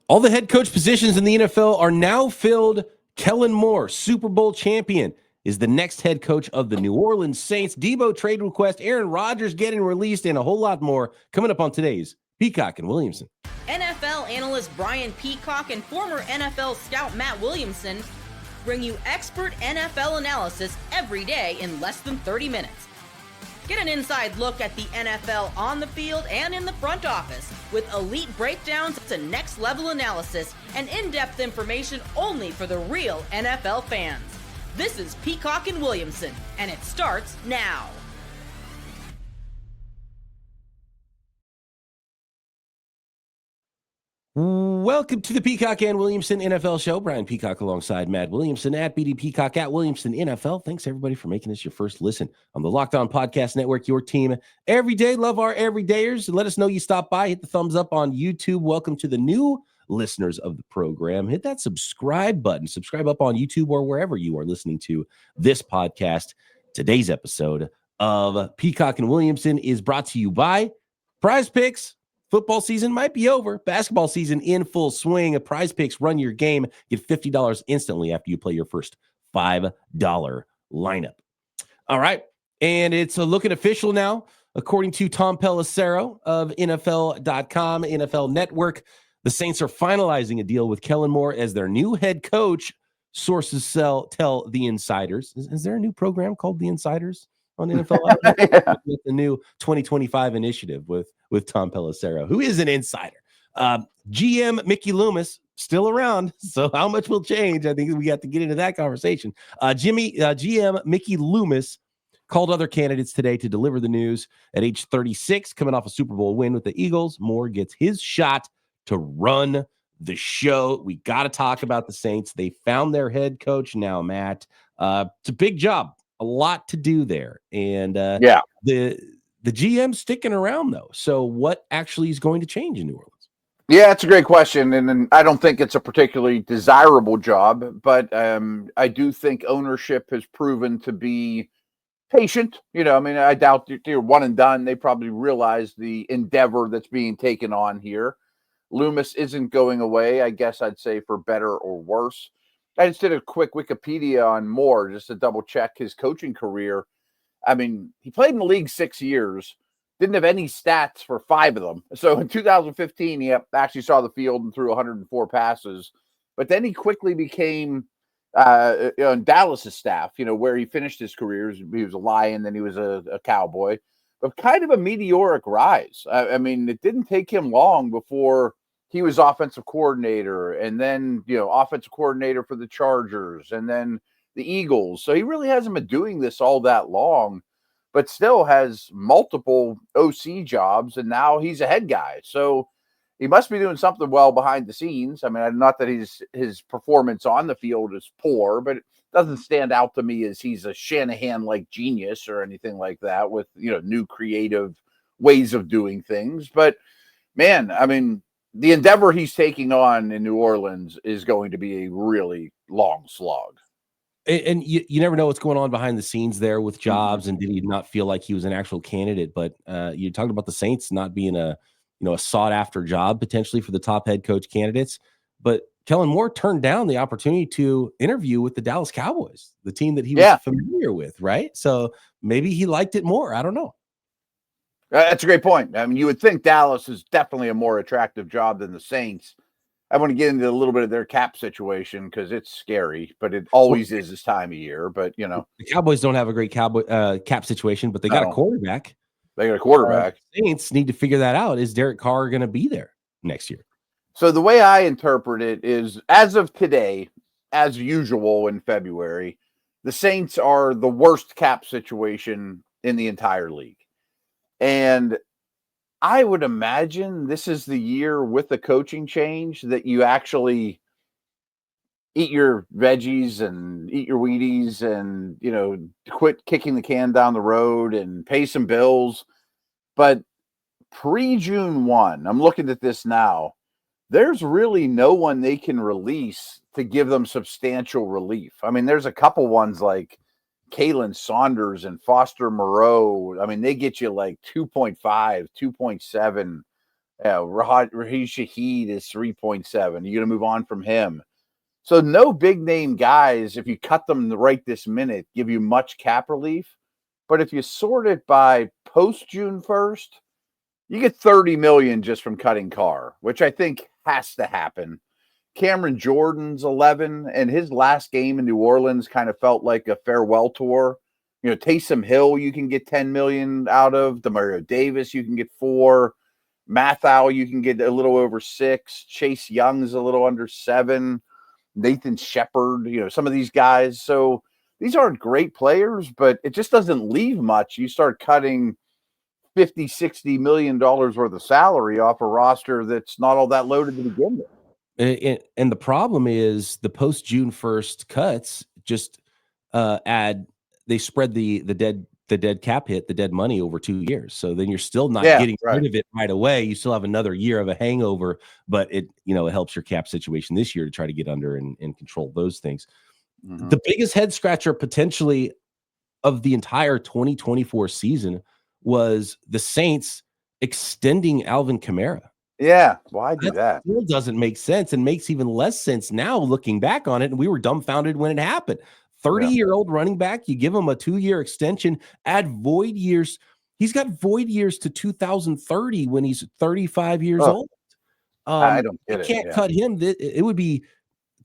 All the head coach positions in the NFL are now filled. Kellen Moore, Super Bowl champion, is the next head coach of the New Orleans Saints. Deebo trade request, Aaron Rodgers getting released, and a whole lot more coming up on today's Peacock and Williamson. NFL analyst Brian Peacock and former NFL scout Matt Williamson bring you expert NFL analysis every day in less than 30 minutes. Get an inside look at the NFL on the field and in the front office with elite breakdowns to next-level analysis and in-depth information only for the real NFL fans. This is Peacock and Williamson, and it starts now. Welcome to the Peacock and Williamson NFL Show. Brian Peacock alongside Matt Williamson at BD Peacock at Williamson NFL. Thanks, everybody, for making this your first listen on the Locked On Podcast Network, your team every day. Love our everydayers. Let us know you stop by. Hit the thumbs up on YouTube. Welcome to the new listeners of the program. Hit that subscribe button. Subscribe up on YouTube or wherever you are listening to this podcast. Today's episode of Peacock and Williamson is brought to you by Prize Picks. Football season might be over. Basketball season in full swing. A Prize Picks, run your game. Get $50 instantly after you play your first $5 lineup. All right. And it's looking official now. According to Tom Pelissero of NFL.com, NFL Network, the Saints are finalizing a deal with Kellen Moore as their new head coach. Sources tell the Insiders. Is there a new program called The Insiders on NFL? Yeah. With the new 2025 initiative with Tom Pelissero, who is an insider. GM Mickey Loomis still around, so how much will change? I think we got to get into that conversation. GM Mickey Loomis called other candidates today to deliver the news. At age 36, coming off a Super Bowl win with the Eagles, Moore gets his shot to run the show. We got to talk about the Saints. They found their head coach now, Matt. It's a big job. A lot to do there. And the GM's sticking around, though. So what actually is going to change in New Orleans? Yeah, it's a great question. And I don't think it's a particularly desirable job, but I do think ownership has proven to be patient. I doubt they're one and done. They probably realize the endeavor that's being taken on here. Loomis isn't going away, I guess I'd say, for better or worse. I just did a quick Wikipedia on Moore just to double check his coaching career. He played in the league 6 years, didn't have any stats for 5 of them. So in 2015, he actually saw the field and threw 104 passes. But then he quickly became on Dallas's staff, where he finished his career. He was a Lion, then he was a Cowboy. But kind of a meteoric rise. It didn't take him long before he was offensive coordinator, and then, offensive coordinator for the Chargers, and then the Eagles. So he really hasn't been doing this all that long, but still has multiple OC jobs, and now he's a head guy. So he must be doing something well behind the scenes. Not that his performance on the field is poor, but it doesn't stand out to me as he's a Shanahan-like genius or anything like that with, new creative ways of doing things. But, man, the endeavor he's taking on in New Orleans is going to be a really long slog. And you never know what's going on behind the scenes there with jobs, and did he not feel like he was an actual candidate? But you talked about the Saints not being a sought after job potentially for the top head coach candidates. But Kellen Moore turned down the opportunity to interview with the Dallas Cowboys, the team that he was familiar with, right? So maybe he liked it more. I don't know. That's a great point. You would think Dallas is definitely a more attractive job than the Saints. I want to get into a little bit of their cap situation because it's scary, but it always is this time of year. But, the Cowboys don't have a great cap situation, but they got a quarterback. They got a quarterback. Saints need to figure that out. Is Derek Carr going to be there next year? So the way I interpret it is, as of today, as usual in February, the Saints are the worst cap situation in the entire league. And I would imagine this is the year with the coaching change that you actually eat your veggies and eat your Wheaties and, quit kicking the can down the road and pay some bills. But pre-June 1, I'm looking at this now, there's really no one they can release to give them substantial relief. There's a couple ones like Kalen Saunders and Foster Moreau. They get you like 2.5, 2.7 Yeah, Raheem Shaheed is 3.7. You're going to move on from him. So no big name guys, if you cut them right this minute, give you much cap relief. But if you sort it by post June 1st, you get 30 million just from cutting Carr, which I think has to happen. Cameron Jordan's 11, and his last game in New Orleans kind of felt like a farewell tour. You know, Taysom Hill, you can get 10 million out of. Demario Davis, you can get 4. Mathau, you can get a little over 6. Chase Young's a little under 7. Nathan Shepard, you know, some of these guys. So these aren't great players, but it just doesn't leave much. You start cutting $50-60 million worth of salary off a roster that's not all that loaded to begin with. And the problem is the post June 1st cuts just they spread the dead cap hit, the dead money over 2 years. So then you're still not getting rid of it right away. You still have another year of a hangover, but it helps your cap situation this year to try to get under and control those things. Mm-hmm. The biggest head scratcher potentially of the entire 2024 season was the Saints extending Alvin Kamara. Yeah, why do that? Still doesn't make sense, and makes even less sense now looking back on it. And we were dumbfounded when it happened. 30-year-old running back, you give him a 2-year extension, add void years. He's got void years to 2030 when he's 35 years old. I don't get it. You can't cut him. It would be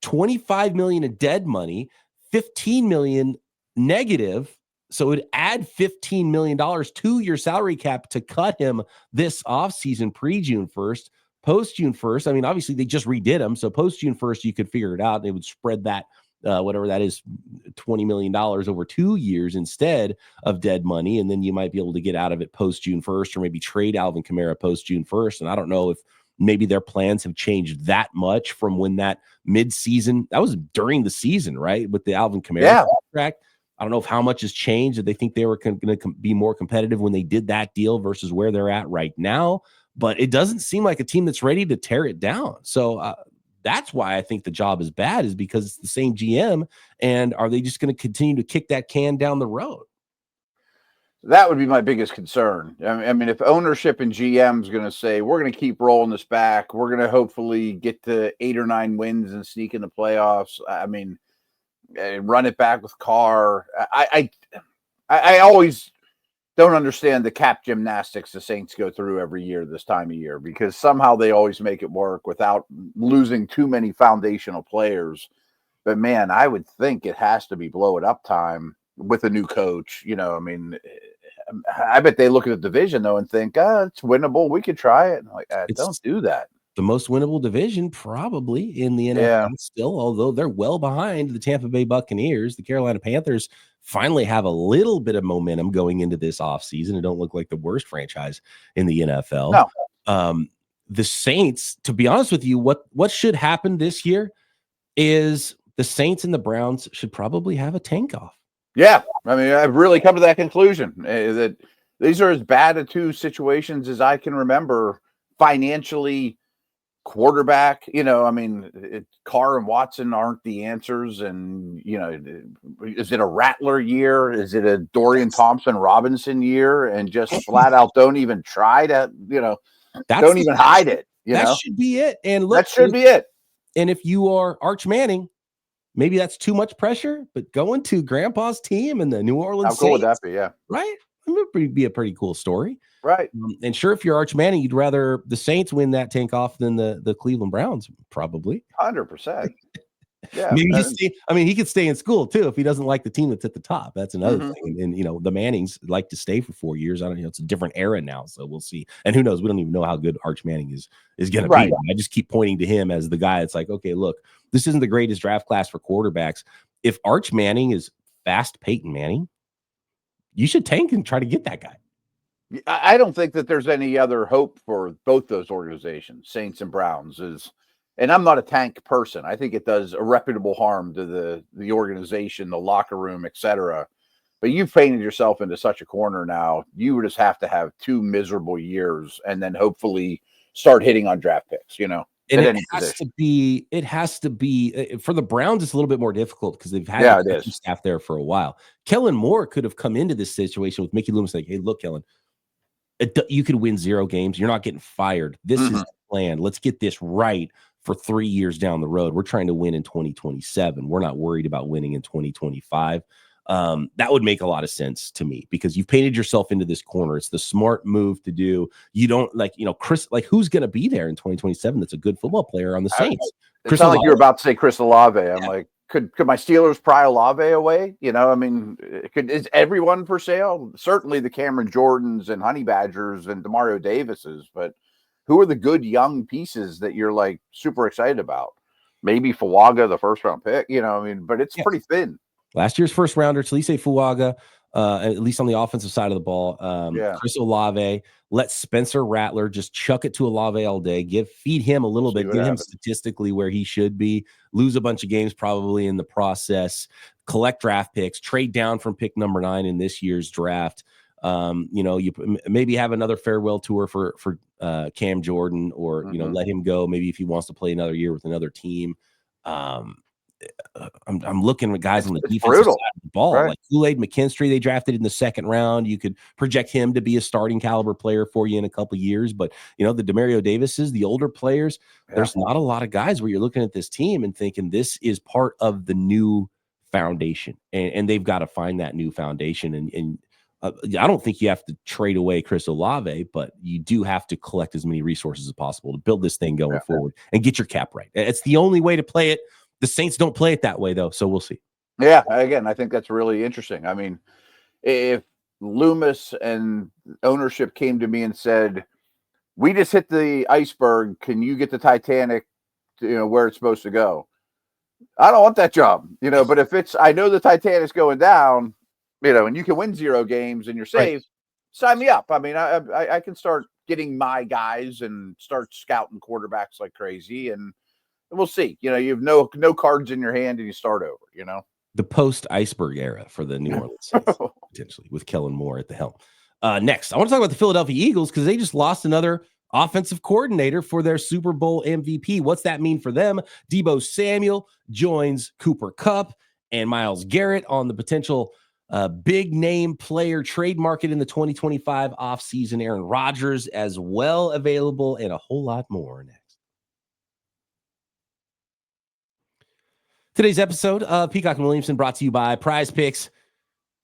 $25 million in dead money, $15 million negative. So it would add $15 million to your salary cap to cut him this offseason pre-June 1st. Post-June 1st, I mean, obviously they just redid him. So post-June 1st, you could figure it out. They would spread that, whatever that is, $20 million over 2 years instead of dead money. And then you might be able to get out of it post-June 1st or maybe trade Alvin Kamara post-June 1st. And I don't know if maybe their plans have changed that much from when that mid-season, that was during the season, right? With the Alvin Kamara contract. I don't know if how much has changed. That they think they were going to be more competitive when they did that deal versus where they're at right now. But it doesn't seem like a team that's ready to tear it down. So that's why I think the job is bad, is because it's the same GM. And are they just going to continue to kick that can down the road? That would be my biggest concern. I mean, if ownership and GM is going to say, we're going to keep rolling this back, we're going to hopefully get to 8 or 9 wins and sneak in the playoffs. I mean, run it back with Carr. I always don't understand the cap gymnastics the Saints go through every year this time of year, because somehow they always make it work without losing too many foundational players. But man, I would think it has to be blow it up time with a new coach. You know, I mean, I bet they look at the division though and think, it's winnable. We could try it. Like, don't do that. The most winnable division probably in the NFL still, although they're well behind the Tampa Bay Buccaneers. The Carolina Panthers finally have a little bit of momentum going into this offseason and don't look like the worst franchise in the NFL. No. The Saints, to be honest with you, what should happen this year is the Saints and the Browns should probably have a tank off. Yeah. I mean, I've really come to that conclusion that these are as bad a two situations as I can remember financially. Quarterback, I mean, Carr and Watson aren't the answers. And, is it a Rattler year? Is it a Dorian Thompson-Robinson year? And just flat out don't even try to, don't even hide it. That should be it. And look, that should be it. And if you are Arch Manning, maybe that's too much pressure, but going to Grandpa's team and the New Orleans Saints, how cool would that be? Yeah. Right? It would be a pretty cool story. Right. And sure, if you're Arch Manning, you'd rather the Saints win that tank off than the Cleveland Browns, probably. 100%. Yeah. Maybe he could stay in school too if he doesn't like the team that's at the top. That's another thing. And the Mannings like to stay for 4 years. I don't know. It's a different era now, so we'll see. And who knows? We don't even know how good Arch Manning is going to be. I just keep pointing to him as the guy that's like, okay, look, this isn't the greatest draft class for quarterbacks. If Arch Manning is fast Peyton Manning, you should tank and try to get that guy. I don't think that there's any other hope for both those organizations, Saints and Browns. And I'm not a tank person. I think it does irreparable harm to the organization, the locker room, etc. But you've painted yourself into such a corner now. You would just have to have 2 miserable years and then hopefully start hitting on draft picks, And it has to be for the Browns. It's a little bit more difficult because they've had staff there for a while. Kellen Moore could have come into this situation with Mickey Loomis like, hey, look, Kellen, You could win 0 games. You're not getting fired. This is the plan. Let's get this right for 3 years down the road. We're trying to win in 2027. We're not worried about winning in 2025. That would make a lot of sense to me because you've painted yourself into this corner. It's the smart move to do. You don't Chris, who's going to be there in 2027 that's a good football player on the Saints? It sounded like you were about to say Chris Olave. I'm like, could my Steelers pry Olave away? Is everyone for sale? Certainly the Cameron Jordans and Honey Badgers and Demario Davises, but who are the good young pieces that you're like super excited about? Maybe Fuaga, the first round pick, but it's pretty thin. Last year's first rounder, Talise Fuaga, at least on the offensive side of the ball. Chris Olave, let Spencer Rattler just chuck it to Olave all day. Feed him a little bit, get him statistically where he should be. Lose a bunch of games probably in the process. Collect draft picks. Trade down from pick number 9 in this year's draft. You maybe have another farewell tour for Cam Jordan, or let him go. Maybe if he wants to play another year with another team. I'm looking at guys on the defensive side of the ball, like Kool-Aid McKinstry. They drafted in the 2nd round. You could project him to be a starting caliber player for you in a couple of years. But the Demario Davises, the older players, there's not a lot of guys where you're looking at this team and thinking this is part of the new foundation, and they've got to find that new foundation. And I don't think you have to trade away Chris Olave, but you do have to collect as many resources as possible to build this thing going forward and get your cap right. It's the only way to play it. The Saints don't play it that way, though, so we'll see. Yeah, again, I think that's really interesting. I mean, if Loomis and ownership came to me and said, we just hit the iceberg, can you get the Titanic to, where it's supposed to go? I don't want that job, but if I know the Titanic's going down, and you can win 0 games and you're safe, sign me up. I mean, I can start getting my guys and start scouting quarterbacks like crazy, and we'll see. You have no cards in your hand and you start over, The post-iceberg era for the New Orleans Saints, potentially, with Kellen Moore at the helm. Next, I want to talk about the Philadelphia Eagles because they just lost another offensive coordinator for their Super Bowl MVP. What's that mean for them? Deebo Samuel joins Cooper Kupp and Myles Garrett on the potential big name player trade market in the 2025 offseason. Aaron Rodgers as well available, and a whole lot more next. Today's episode of Peacock and Williamson brought to you by Prize Picks.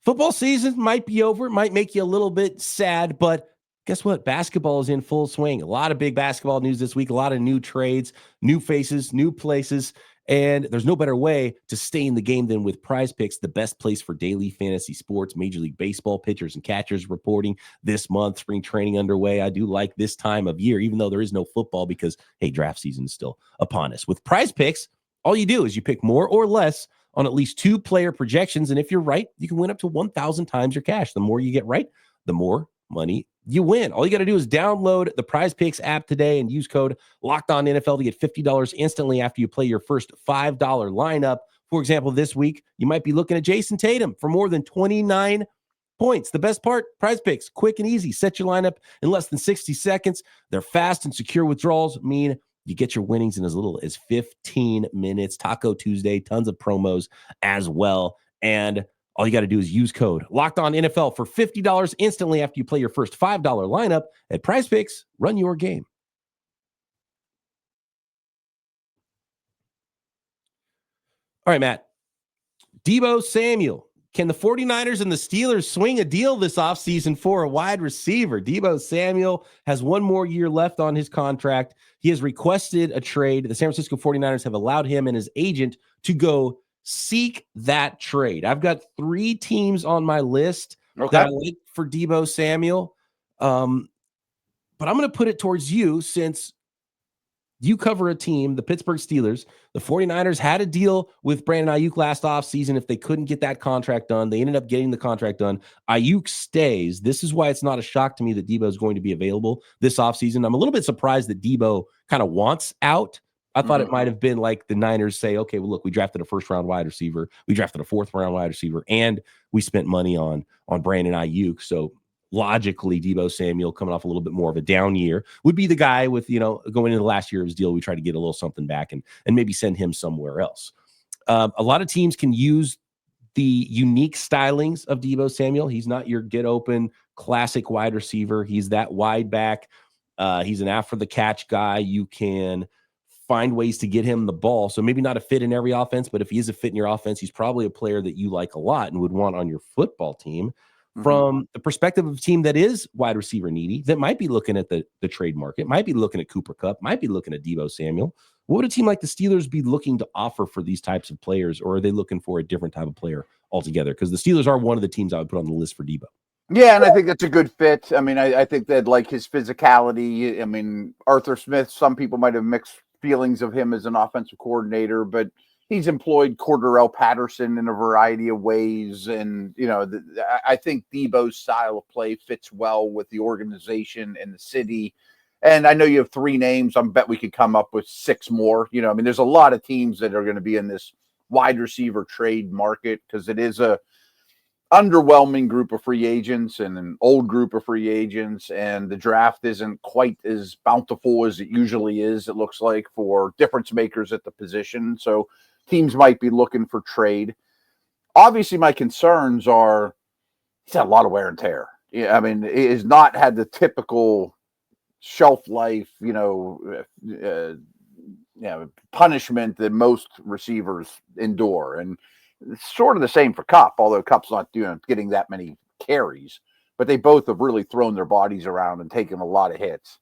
Football season might be over. It might make you a little bit sad, but guess what? Basketball is in full swing. A lot of big basketball news this week, a lot of new trades, new faces, new places, and there's no better way to stay in the game than with Prize Picks, the best place for daily fantasy sports. Major League Baseball pitchers and catchers reporting this month, spring training underway. I do like this time of year, even though there is no football because, hey, draft season is still upon us. With Prize Picks, all you do is you pick more or less on at least 2 player projections. And if you're right, you can win up to 1,000 times your cash. The more you get right, the more money you win. All you got to do is download the Prize Picks app today and use code LOCKEDONNFL to get $50 instantly after you play your first $5 lineup. For example, this week, you might be looking at Jason Tatum for more than 29 points. The best part, Prize Picks, quick and easy. Set your lineup in less than 60 seconds. Their fast and secure withdrawals mean you get your winnings in as little as 15 minutes. Taco Tuesday, tons of promos as well. And all you got to do is use code LOCKEDONNFL for $50 instantly after you play your first $5 lineup at Prize Picks. Run your game. All right, Matt. Deebo Samuel. Can the 49ers and the Steelers swing a deal this offseason for a wide receiver? Deebo Samuel has 1 more year left on his contract. He has requested a trade. The San Francisco 49ers have allowed him and his agent to go seek that trade. I've got 3 teams on my list that I like for Deebo Samuel. But I'm going to put it towards you since you cover a team, the Pittsburgh Steelers. The 49ers had a deal with Brandon Ayuk last offseason. If they couldn't get that contract done, they ended up getting the contract done. Ayuk stays. This is why it's not a shock to me that Deebo is going to be available this offseason. I'm a little bit surprised that Deebo kind of wants out. I thought it might have been like the Niners say, okay, well, look, we drafted a 1st-round wide receiver. We drafted a 4th-round wide receiver, and we spent money on Brandon Ayuk. So logically, Deebo Samuel, coming off a little bit more of a down year, would be the guy with, going into the last year of his deal, we try to get a little something back and maybe send him somewhere else. A lot of teams can use the unique stylings of Deebo Samuel. He's not your get open classic wide receiver. He's that wide back. He's an after the catch guy. You can find ways to get him the ball. So maybe not a fit in every offense, but if he is a fit in your offense, he's probably a player that you like a lot and would want on your football team. From the perspective of a team that is wide receiver needy, that might be looking at the trade market, might be looking at Cooper Kupp, might be looking at Deebo Samuel. What would a team like the Steelers be looking to offer for these types of players, or are they looking for a different type of player altogether? Because the Steelers are one of the teams I would put on the list for Deebo. Yeah, and I think that's a good fit. I mean, I think they'd like his physicality. I mean, Arthur Smith, some people might have mixed feelings of him as an offensive coordinator, but he's employed Cordarrelle Patterson in a variety of ways. And, I think Deebo's style of play fits well with the organization and the city. And I know you have 3 names. I bet we could come up with 6 more. There's a lot of teams that are going to be in this wide receiver trade market because it is a underwhelming group of free agents and an old group of free agents, and the draft isn't quite as bountiful as it usually is, it looks like, for difference makers at the position. So teams might be looking for trade. Obviously, my concerns are he's had a lot of wear and tear. Yeah, I mean, he has not had the typical shelf life, punishment that most receivers endure. And it's sort of the same for Kupp, although Kupp's not getting that many carries, but they both have really thrown their bodies around and taken a lot of hits.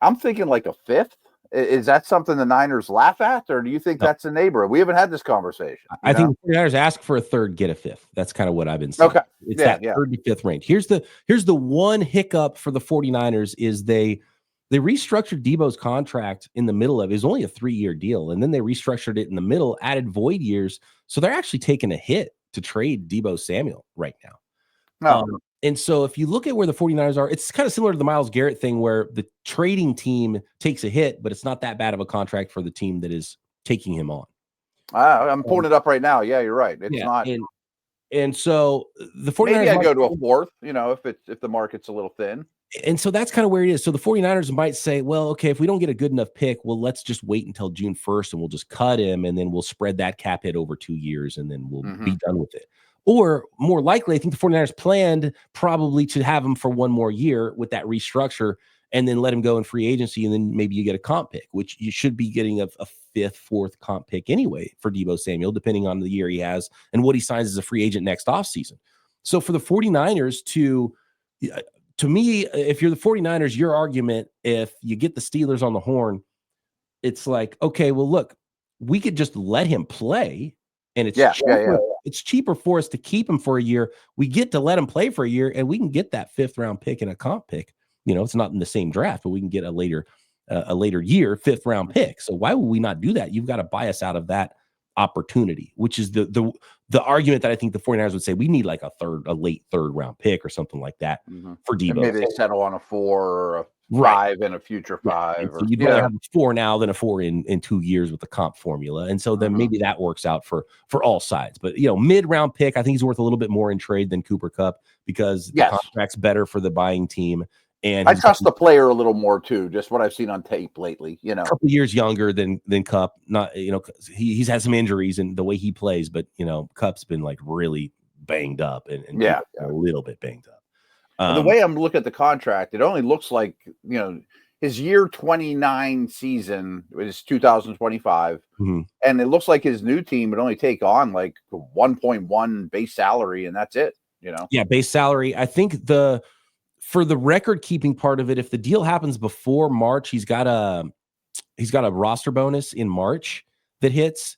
I'm thinking like a 5th. Is that something the Niners laugh at, or do you think that's a neighborhood? We haven't had this conversation. I think the Niners ask for a 3rd, get a 5th. That's kind of what I've been saying. Okay. It's that 3rd to 5th range. Here's the one hiccup for the 49ers is they restructured Deebo's contract in the middle of it. It was only a 3-year deal, and then they restructured it in the middle, added void years. So they're actually taking a hit to trade Deebo Samuel right now. And so if you look at where the 49ers are, it's kind of similar to the Myles Garrett thing where the trading team takes a hit, but it's not that bad of a contract for the team that is taking him on. I'm pulling it up right now. Yeah, you're right. It's not. And so the 49ers maybe I'd go to a 4th, if the market's a little thin. And so that's kind of where it is. So the 49ers might say, well, okay, if we don't get a good enough pick, well, let's just wait until June 1st and we'll just cut him and then we'll spread that cap hit over 2 years and then we'll be done with it. Or more likely, I think the 49ers planned probably to have him for 1 more year with that restructure and then let him go in free agency. And then maybe you get a comp pick, which you should be getting a 5th, 4th comp pick anyway for Deebo Samuel, depending on the year he has and what he signs as a free agent next offseason. So for the 49ers to me, if you're the 49ers, your argument, if you get the Steelers on the horn, it's like, okay, well, look, we could just let him play and it's cheaper for us to keep him for a year. We get to let him play for a year and we can get that 5th round pick and a comp pick. It's not in the same draft, but we can get a later year 5th round pick. So why would we not do that? You've got to buy us out of that opportunity, which is the argument that I think the 49ers would say we need like a late 3rd round pick or something like that for Deebo. And maybe they settle on a 4 or a 5 in a future 5. So you'd rather have a 4 now than a 4 in 2 years with the comp formula. And so then maybe that works out for all sides. But mid-round pick, I think he's worth a little bit more in trade than Cooper Kupp because the contract's better for the buying team. And I trust the player a little more too, just what I've seen on tape lately. A couple of years younger than Kupp. Not he's had some injuries and the way he plays, but Kupp's been like really banged up and a little bit banged up. The way I'm looking at the contract, it only looks like his year 29 season is 2025, and it looks like his new team would only take on like 1.1 base salary, and that's it. Yeah, base salary. I think for the record keeping part of it, if the deal happens before March, he's got a roster bonus in March that hits.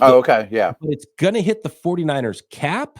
Oh, okay. Yeah. But it's going to hit the 49ers cap,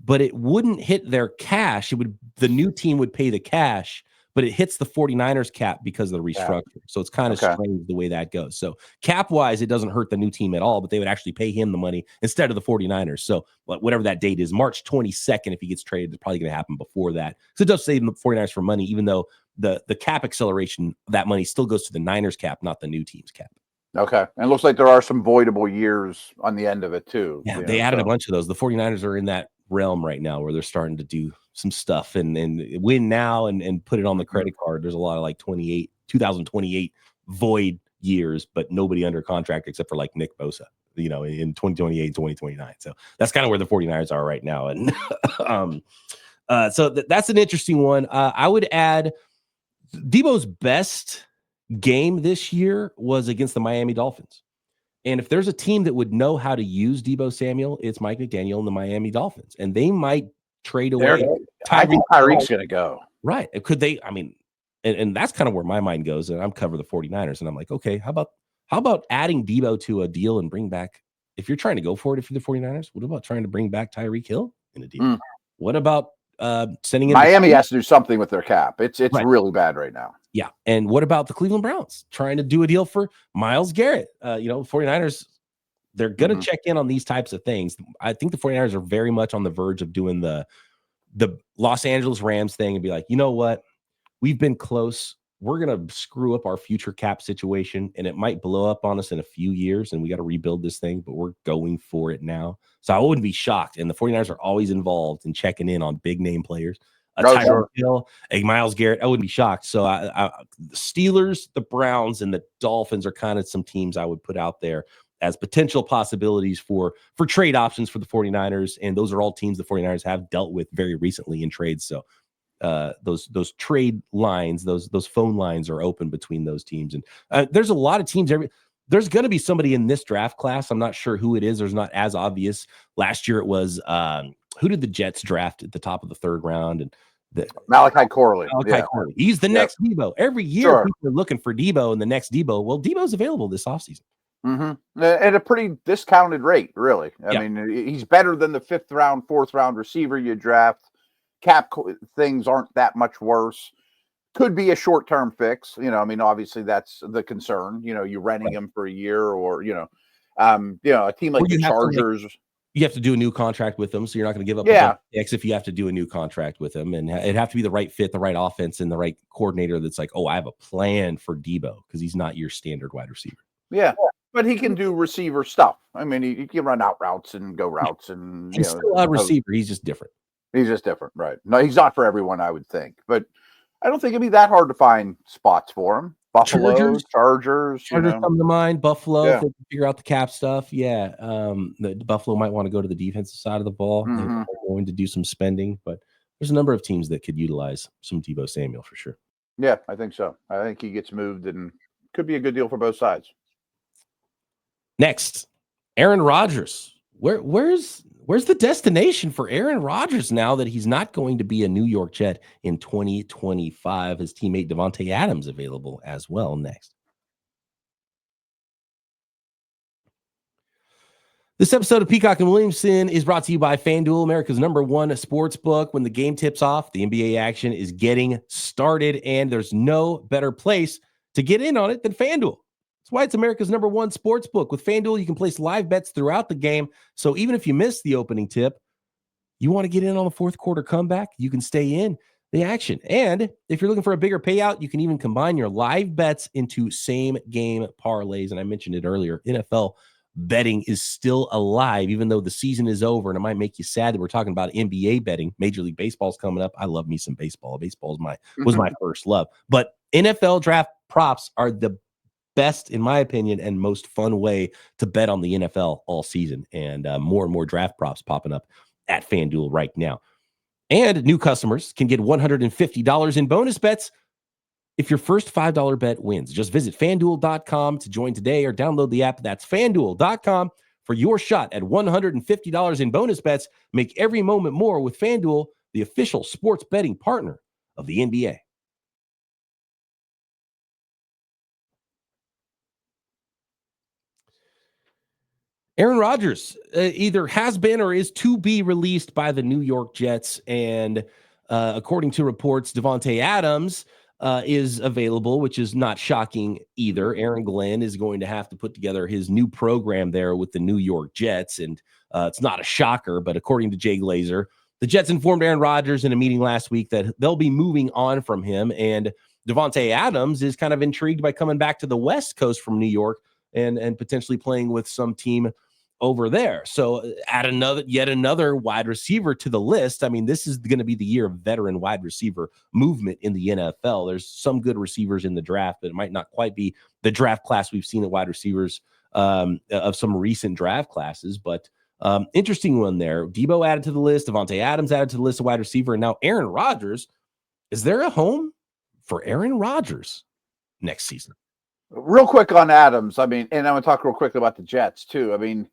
but it wouldn't hit their cash. The new team would pay the cash, but it hits the 49ers cap because of the restructure. Yeah. So it's kind of strange the way that goes. So cap wise, it doesn't hurt the new team at all, but they would actually pay him the money instead of the 49ers. So whatever that date is, March 22nd, if he gets traded, it's probably going to happen before that. So it does save the 49ers for money, even though the cap acceleration, that money still goes to the Niners cap, not the new team's cap. Okay. And it looks like there are some voidable years on the end of it too. Yeah, they added a bunch of those. The 49ers are in that realm right now where they're starting to do some stuff and win now and put it on the credit card. There's a lot of like 2028 void years, but nobody under contract except for like Nick Bosa. in 2028, 2029. So that's kind of where the 49ers are right now. And so that's an interesting one. I would add Deebo's best game this year was against the Miami Dolphins. And if there's a team that would know how to use Deebo Samuel, it's Mike McDaniel and the Miami Dolphins. And they might trade away. I think Tyreek's going to go. Right. Could they? I mean, and that's kind of where my mind goes. And I'm covering the 49ers. And I'm like, okay, how about adding Deebo to a deal and bring back, if you're trying to go for it, if you're the 49ers, what about trying to bring back Tyreek Hill in a deal? What about sending in Miami has to do something with their cap. It's right. really bad right now. Yeah. And what about the Cleveland Browns trying to do a deal for Myles Garrett? 49ers, they're going to check in on these types of things. I think the 49ers are very much on the verge of doing the Los Angeles Rams thing and be like, you know what? We've been close. We're going to screw up our future cap situation, and it might blow up on us in a few years, and we got to rebuild this thing, but we're going for it now. So I wouldn't be shocked. And the 49ers are always involved in checking in on big name players. Tyreek Hill, a Myles Garrett, I wouldn't be shocked. So the Steelers, the Browns, and the Dolphins are kind of some teams I would put out there as potential possibilities for trade options for the 49ers. And those are all teams the 49ers have dealt with very recently in trades. So those trade lines, those phone lines are open between those teams. And there's a lot of teams. There's going to be somebody in this draft class. I'm not sure who it is. There's not as obvious. Last year it was who did the Jets draft at the top of the third round? And Malachi Corley. Corley. He's the next Deebo. Every year people are looking for Deebo and the next Deebo. Well, Deebo's available this offseason. At a pretty discounted rate, really. I mean, he's better than the 5th round, 4th round receiver you draft. Cap things aren't that much worse. Could be a short-term fix. I mean, obviously that's the concern. You're renting him for a year, or a team like the Chargers. You have to do a new contract with them, so you're not going to give up X if you have to do a new contract with them, and it'd have to be the right fit, the right offense, and the right coordinator that's like, oh, I have a plan for Deebo, because he's not your standard wide receiver. Yeah, but he can do receiver stuff. I mean, he can run out routes and go routes, and he's still a receiver. He's just different. He's just different, right? No, he's not for everyone, I would think, but I don't think it'd be that hard to find spots for him. Buffalo, Chargers come to mind. Buffalo, if they can figure out the cap stuff. Yeah, the Buffalo might want to go to the defensive side of the ball. They're going to do some spending, but there's a number of teams that could utilize some Deebo Samuel for sure. Yeah, I think so. I think he gets moved and could be a good deal for both sides. Next, Aaron Rodgers. Where's the destination for Aaron Rodgers now that he's not going to be a New York Jet in 2025? His teammate Davante Adams available as well next. This episode of Peacock and Williamson is brought to you by FanDuel, America's #1 sports book. When the game tips off, the NBA action is getting started, and there's no better place to get in on it than FanDuel. That's why it's America's #1 sports book. With FanDuel, you can place live bets throughout the game. So even if you miss the opening tip, you want to get in on the fourth quarter comeback, you can stay in the action. And if you're looking for a bigger payout, you can even combine your live bets into same game parlays. And I mentioned it earlier, NFL betting is still alive, even though the season is over. And it might make you sad that we're talking about NBA betting. Major League Baseball's coming up. I love me some baseball. Baseball was my first love. But NFL draft props are the best, in my opinion, and most fun way to bet on the NFL all season. And more and more draft props popping up at FanDuel right now. And new customers can get $150 in bonus bets if your first $5 bet wins. Just visit FanDuel.com to join today or download the app. That's FanDuel.com for your shot at $150 in bonus bets. Make every moment more with FanDuel, the official sports betting partner of the NBA. Aaron Rodgers either has been or is to be released by the New York Jets. And according to reports, Davante Adams is available, which is not shocking either. Aaron Glenn is going to have to put together his new program there with the New York Jets. And it's not a shocker, but according to Jay Glazer, the Jets informed Aaron Rodgers in a meeting last week that they'll be moving on from him. And Davante Adams is kind of intrigued by coming back to the West Coast from New York and potentially playing with some team over there. So add yet another wide receiver to the list. I mean, this is going to be the year of veteran wide receiver movement in the NFL. There's some good receivers in the draft, but it might not quite be the draft class we've seen at wide receivers of some recent draft classes. But interesting one there. Deebo added to the list. Devontae Adams added to the list of wide receiver. And now Aaron Rodgers. Is there a home for Aaron Rodgers next season? Real quick on Adams. I mean, and I'm going to talk real quick about the Jets too. I mean,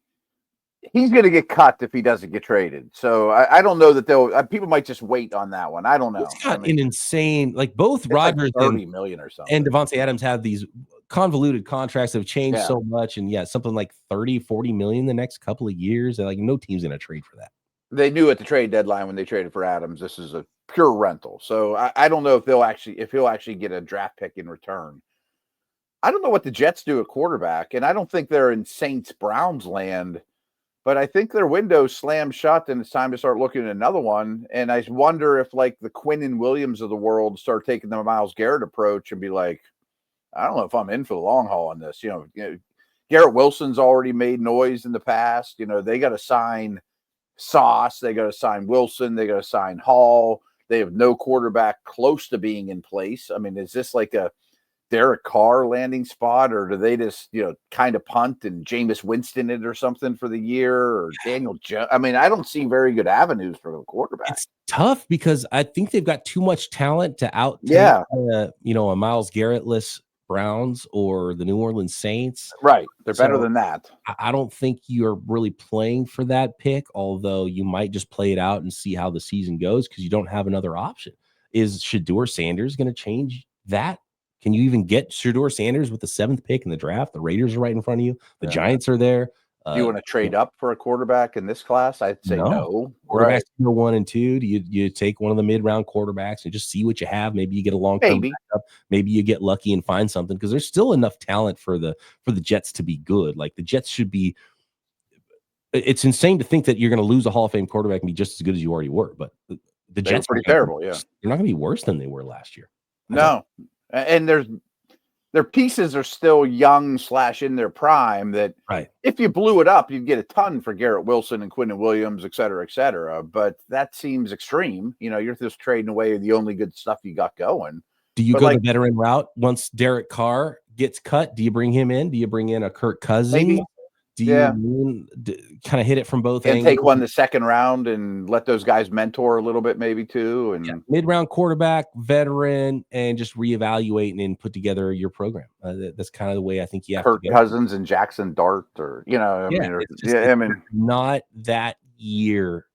he's going to get cut if he doesn't get traded. So I don't know that people might just wait on that one. I don't know. He's got an insane, like both Rodgers like 30 million or something. And Devontae Adams have these convoluted contracts that have changed so much. And something like 30, 40 million the next couple of years. And like no team's going to trade for that. They knew at the trade deadline when they traded for Adams, this is a pure rental. So I don't know if he'll actually get a draft pick in return. I don't know what the Jets do at quarterback, and I don't think they're in Saints-Browns land, but I think their window slammed shut and it's time to start looking at another one. And I wonder if like the Quinn and Williams of the world start taking the Myles Garrett approach and be like, I don't know if I'm in for the long haul on this. You know, Garrett Wilson's already made noise in the past. You know, they got to sign Sauce. They got to sign Wilson. They got to sign Hall. They have no quarterback close to being in place. I mean, is this like a Derek Carr landing spot, or do they just, kind of punt and Jameis Winston it or something for the year, or Daniel Jones? I mean, I don't see very good avenues for the quarterback. It's tough because I think they've got too much talent to out, a Myles Garrett-less Browns or the New Orleans Saints. Right. They're better than that. I don't think you're really playing for that pick, although you might just play it out and see how the season goes because you don't have another option. Is Shedeur Sanders going to change that? Can you even get Shedeur Sanders with the 7th pick in the draft? The Raiders are right in front of you. The Giants are there. Do you want to trade up for a quarterback in this class? I'd say no. Quarterbacks 1 and 2. Do you take one of the mid-round quarterbacks and just see what you have? Maybe you get a long-term backup. Maybe you get lucky and find something because there's still enough talent for the Jets to be good. Like the Jets should be. It's insane to think that you're going to lose a Hall of Fame quarterback and be just as good as you already were. But the Jets are pretty terrible. Yeah, they're not going to be worse than they were last year. No. And their pieces are still young / in their prime that if you blew it up, you'd get a ton for Garrett Wilson and Quinn and Williams, et cetera, et cetera. But that seems extreme. You're just trading away the only good stuff you got going. Do you go the veteran route once Derek Carr gets cut? Do you bring him in? Do you bring in a Kirk Cousins? Maybe. Do you kind of hit it from both angles? Take one the second round and let those guys mentor a little bit maybe too. And mid-round quarterback, veteran, and just reevaluate and put together your program. That's kind of the way I think you have Kirk to go. Cousins and Jackson Dart not that year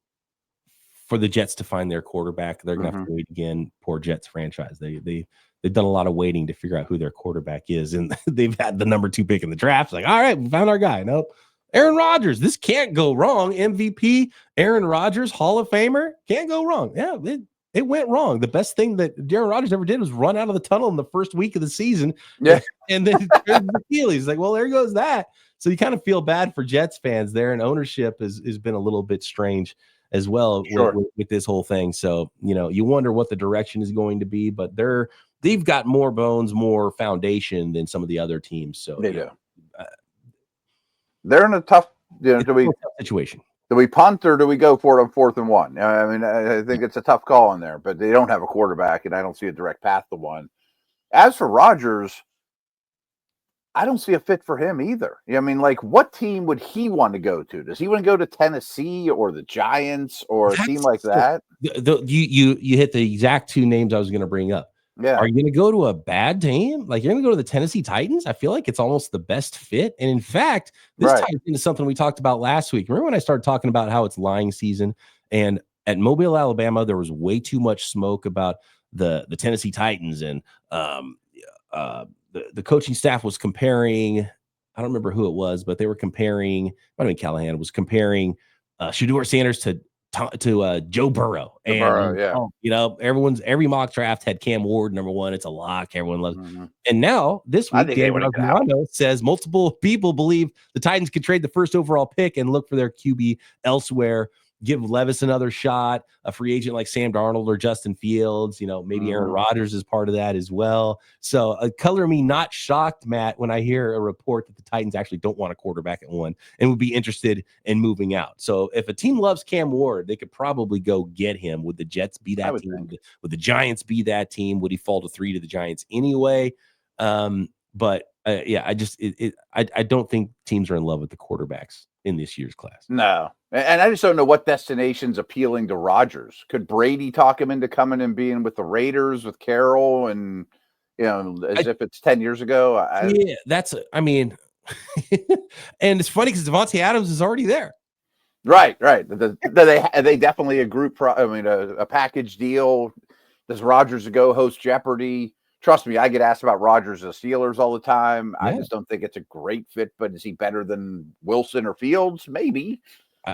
for the Jets to find their quarterback. They're going to have to wait again. Poor Jets franchise. They've done a lot of waiting to figure out who their quarterback is, and they've had the number 2 pick in the draft. It's like, all right, we found our guy. Nope. Aaron Rodgers. This can't go wrong. MVP, Aaron Rodgers, Hall of Famer. Can't go wrong. Yeah, it went wrong. The best thing that Aaron Rodgers ever did was run out of the tunnel in the first week of the season. Yeah. And then the Achilles. Like, well, there goes that. So you kind of feel bad for Jets fans there, and ownership has been a little bit strange as well with this whole thing. So, you wonder what the direction is going to be, but they've got more bones, more foundation than some of the other teams. So they do. They're in a tough, situation. Do we punt or do we go for it on 4th and 1? I mean, I think it's a tough call in there, but they don't have a quarterback, and I don't see a direct path to one. As for Rodgers, I don't see a fit for him either. I mean, like, what team would he want to go to? Does he want to go to Tennessee or the Giants or a team like that? You hit the exact 2 names I was going to bring up. Yeah. Are you going to go to a bad team? Like, you're going to go to the Tennessee Titans? I feel like it's almost the best fit. And in fact, this ties into something we talked about last week. Remember when I started talking about how it's lying season? And at Mobile, Alabama, there was way too much smoke about the Tennessee Titans. And the coaching staff was comparing, I don't remember who it was, but they were comparing, Callahan was comparing Shedeur Sanders to Joe Burrow. Every mock draft had Cam Ward number 1. It's a lock. Everyone loves. And now this week, David Armando says multiple people believe the Titans could trade the 1st overall pick and look for their QB elsewhere. Give Levis another shot, a free agent like Sam Darnold or Justin Fields, maybe Aaron Rodgers is part of that as well. So color me not shocked, Matt, when I hear a report that the Titans actually don't want a quarterback at 1 and would be interested in moving out. So if a team loves Cam Ward, they could probably go get him. Would the Jets be that team? Would the Giants be that team? Would he fall to 3 to the Giants anyway? But I don't think teams are in love with the quarterbacks in this year's class. No. And I just don't know what destination's appealing to Rodgers. Could Brady talk him into coming and being with the Raiders with Carroll and, as if it's 10 years ago? And it's funny because Devontae Adams is already there. Right. They definitely a package deal. Does Rodgers go host Jeopardy? Trust me, I get asked about Rodgers and the Steelers all the time. Yeah. I just don't think it's a great fit, but is he better than Wilson or Fields? Maybe.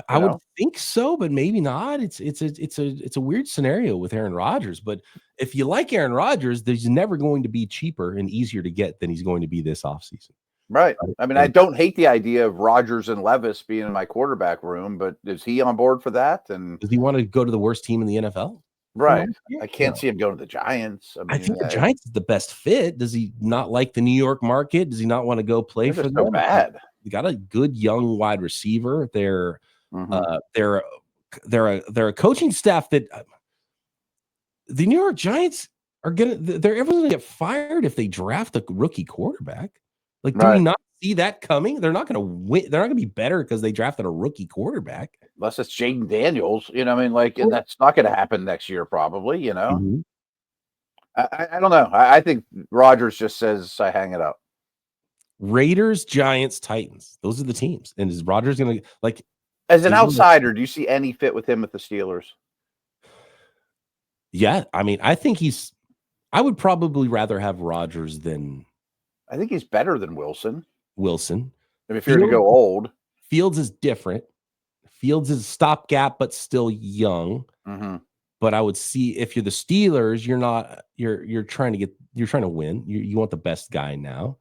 I would think so, but maybe not. It's a weird scenario with Aaron Rodgers. But if you like Aaron Rodgers, he's never going to be cheaper and easier to get than he's going to be this offseason. Right. I mean, I don't hate the idea of Rodgers and Levis being in my quarterback room, but is he on board for that? And does he want to go to the worst team in the NFL? Right. I can't see him going to the Giants. I think the Giants is the best fit. Does he not like the New York market? Does he not want to go play for them? So bad. You got a good young wide receiver. They're a coaching staff that the New York Giants they're ever going to get fired if they draft a rookie quarterback. Like, do we not see that coming? They're not going to win. They're not going to be better because they drafted a rookie quarterback. Unless it's Jaden Daniels, and that's not going to happen next year, probably, Mm-hmm. I don't know. I think Rodgers just says, I hang it up. Raiders, Giants, Titans. Those are the teams. And is Rodgers going to, as an outsider, do you see any fit with him with the Steelers? Yeah. I mean, I would probably rather have Rodgers than. I think he's better than Wilson. If you're going to go old. Fields is different. Fields is a stopgap, but still young. Mm-hmm. But I would see if you're the Steelers, you're trying to win. You want the best guy now.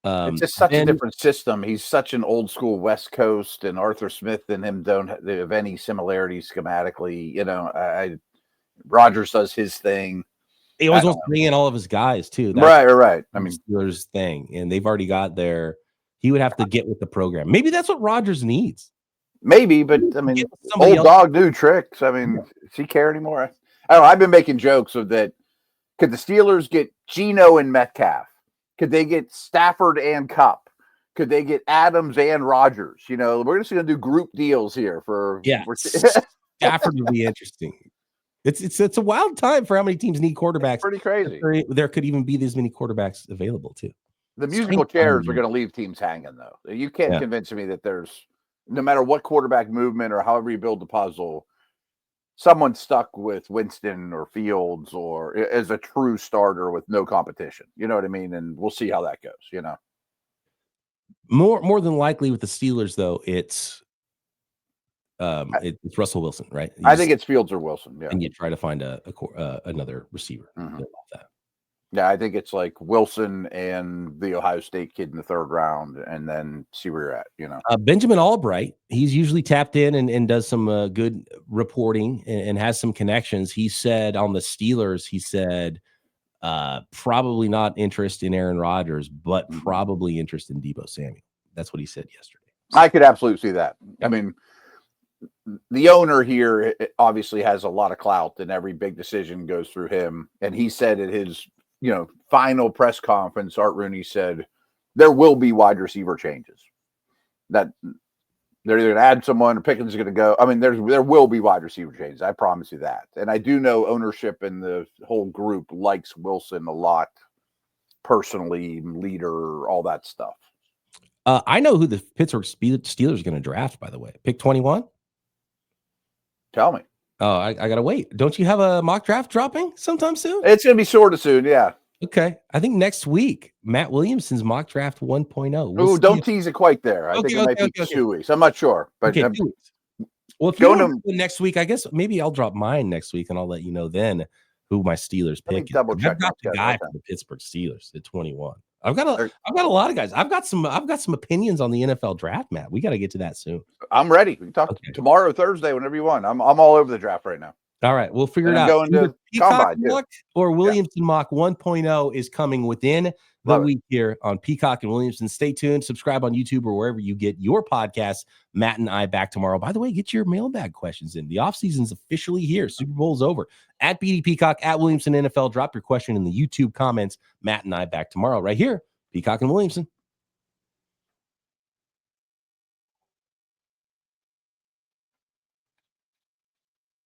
It's just such a different system. He's such an old school West Coast, and Arthur Smith and him don't have any similarities schematically. Rodgers does his thing. He always wants to bring in all of his guys too. Right. I mean, Steelers thing, and they've already got their. He would have to get with the program. Maybe that's what Rodgers needs. Maybe, but I mean, old dog new tricks. I mean, does he care anymore? I don't know. I've been making jokes of that. Could the Steelers get Geno and Metcalf? Could they get Stafford and Cup? Could they get Adams and Rodgers? We're just going to do group deals here for. Yeah, Stafford would be interesting. It's a wild time for how many teams need quarterbacks. It's pretty crazy. There could even be this many quarterbacks available too. The musical chairs are going to leave teams hanging, though. You can't convince me that there's, no matter what quarterback movement or however you build the puzzle, someone stuck with Winston or Fields or as a true starter with no competition. You know what I mean? And we'll see how that goes. More than likely with the Steelers, though, it's Russell Wilson, right? I think it's Fields or Wilson. Yeah, and you try to find another receiver. Mm-hmm. That. Yeah, I think it's like Wilson and the Ohio State kid in the third round, and then see where you're at. Benjamin Albright, he's usually tapped in and does some good reporting and has some connections. He said on the Steelers, probably not interest in Aaron Rodgers, but probably interest in Deebo Samuel. That's what he said yesterday. I could absolutely see that. I mean, the owner here obviously has a lot of clout, and every big decision goes through him. And he said at his final press conference, Art Rooney said there will be wide receiver changes. That they're either going to add someone or Pickens is going to go. I mean, there will be wide receiver changes. I promise you that. And I do know ownership and the whole group likes Wilson a lot, personally, leader, all that stuff. I know who the Pittsburgh Steelers are going to draft, by the way. Pick 21. Tell me. Oh, I got to wait. Don't you have a mock draft dropping sometime soon? It's going to be sort of soon, yeah. Okay. I think next week, Matt Williamson's mock draft 1.0. Ooh, don't tease it quite there. I think it might be 2 weeks. I'm not sure. But well, if you want to next week, I guess maybe I'll drop mine next week, and I'll let you know then who my Steelers pick. Double check. I've got the guy for the Pittsburgh Steelers at 21. I've got a lot of guys. I've got some opinions on the NFL draft, Matt. We got to get to that soon. I'm ready. We can talk tomorrow, Thursday, whenever you want. I'm all over the draft right now. All right, we'll figure it out. Going to Combine, mock or Williamson mock 1.0 is coming within the week here on Peacock and Williamson. Stay tuned. Subscribe on YouTube or wherever you get your podcasts. Matt and I back tomorrow. By the way, get your mailbag questions in. The offseason's officially here. Super Bowl's over. At BD Peacock, at Williamson NFL. Drop your question in the YouTube comments. Matt and I back tomorrow right here. Peacock and Williamson.